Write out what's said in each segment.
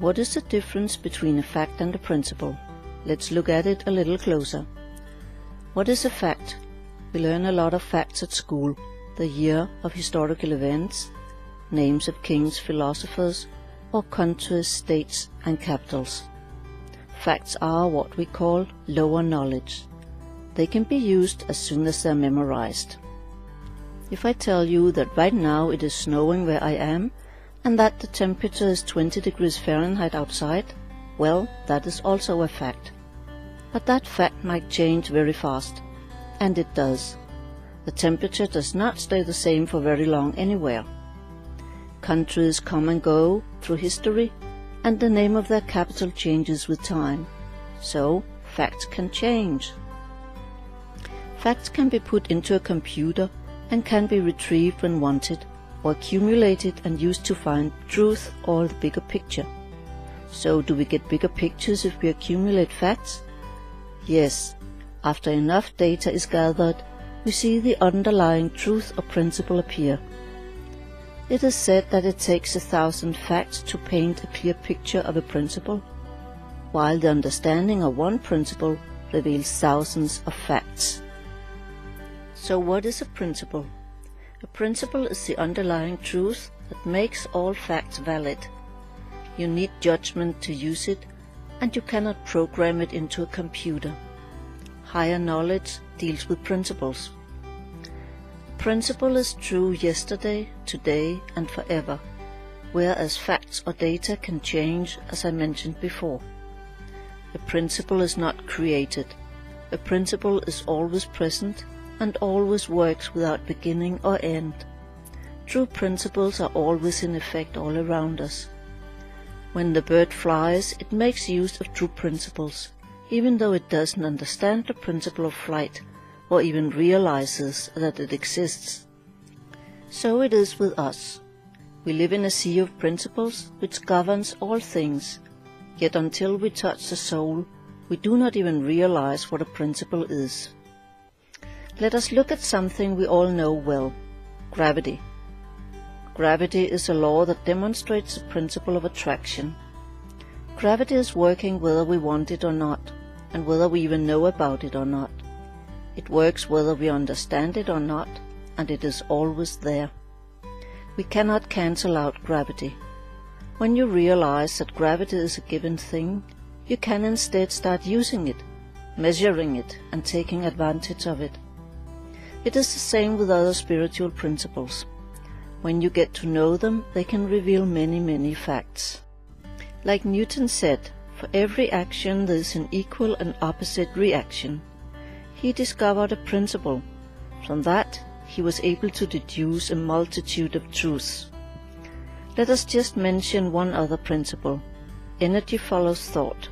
What is the difference between a fact and a principle? Let's look at it a little closer. What is a fact? We learn a lot of facts at school: the year of historical events, names of kings, philosophers, or countries, states, and capitals. Facts are what we call lower knowledge. They can be used as soon as they're memorized. If I tell you that right now it is snowing where I am, and that the temperature is 20 degrees Fahrenheit outside, well, that is also a fact. But that fact might change very fast, and it does. The temperature does not stay the same for very long anywhere. Countries come and go through history, and the name of their capital changes with time. So, facts can change. Facts can be put into a computer and can be retrieved when wanted, or accumulated and used to find truth or the bigger picture. So, do we get bigger pictures if we accumulate facts? Yes. After enough data is gathered, we see the underlying truth or principle appear. It is said that it takes 1,000 facts to paint a clear picture of a principle, while the understanding of one principle reveals thousands of facts. So what is a principle? A principle is the underlying truth that makes all facts valid. You need judgment to use it, and you cannot program it into a computer. Higher knowledge deals with principles. A principle is true yesterday, today, and forever, whereas facts or data can change, as I mentioned before. A principle is not created. A principle is always present and always works without beginning or end. True principles are always in effect all around us. When the bird flies, it makes use of true principles, even though it doesn't understand the principle of flight or even realizes that it exists. So it is with us. We live in a sea of principles which governs all things, yet until we touch the soul, we do not even realize what a principle is. Let us look at something we all know well: gravity. Gravity is a law that demonstrates the principle of attraction. Gravity is working whether we want it or not, and whether we even know about it or not. It works whether we understand it or not, and it is always there. We cannot cancel out gravity. When you realize that gravity is a given thing, you can instead start using it, measuring it, and taking advantage of it. It is the same with other spiritual principles. When you get to know them, they can reveal many facts. Like Newton said, for every action there is an equal and opposite reaction. He discovered a principle. From that, he was able to deduce a multitude of truths. Let us just mention one other principle: energy follows thought.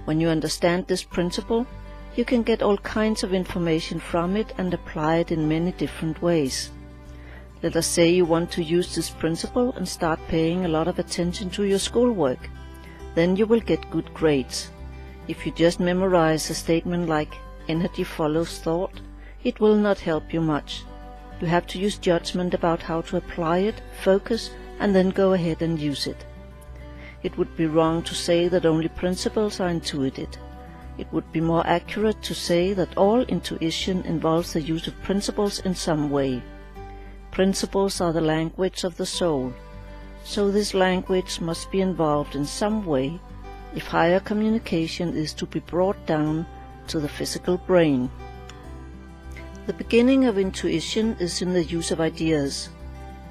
When you understand this principle, you can get all kinds of information from it and apply it in many different ways. Let us say you want to use this principle and start paying a lot of attention to your schoolwork. Then you will get good grades. If you just memorize a statement like energy follows thought, it will not help you much. You have to use judgment about how to apply it, focus, and then go ahead and use it. It would be wrong to say that only principles are intuited. It would be more accurate to say that all intuition involves the use of principles in some way. Principles are the language of the soul, so this language must be involved in some way if higher communication is to be brought down to the physical brain. The beginning of intuition is in the use of ideas.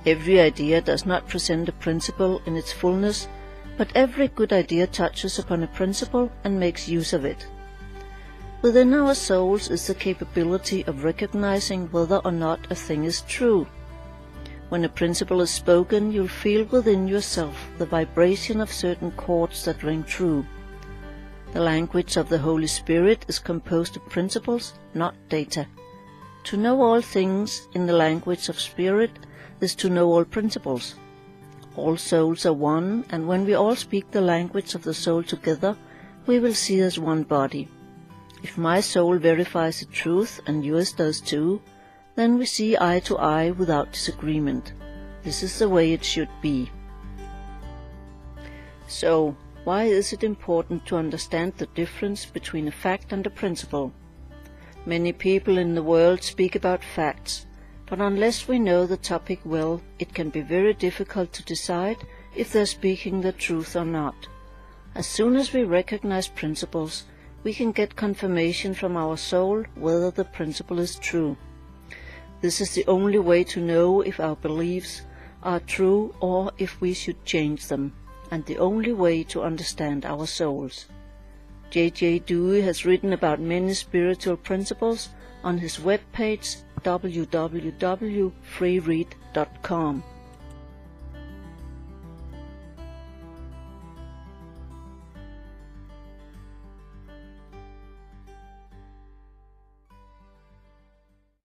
Every idea does not present a principle in its fullness, but every good idea touches upon a principle and makes use of it. Within our souls is the capability of recognizing whether or not a thing is true. When a principle is spoken, you'll feel within yourself the vibration of certain chords that ring true. The language of the Holy Spirit is composed of principles, not data. To know all things in the language of spirit is to know all principles. All souls are one, and when we all speak the language of the soul together, we will see as one body. If my soul verifies the truth, and yours does too, then we see eye to eye without disagreement. This is the way it should be. So, why is it important to understand the difference between a fact and a principle? Many people in the world speak about facts, but unless we know the topic well, it can be very difficult to decide if they're speaking the truth or not. As soon as we recognize principles, we can get confirmation from our soul whether the principle is true. This is the only way to know if our beliefs are true or if we should change them, and the only way to understand our souls. J.J. Dewey has written about many spiritual principles on his webpage www.freeread.com.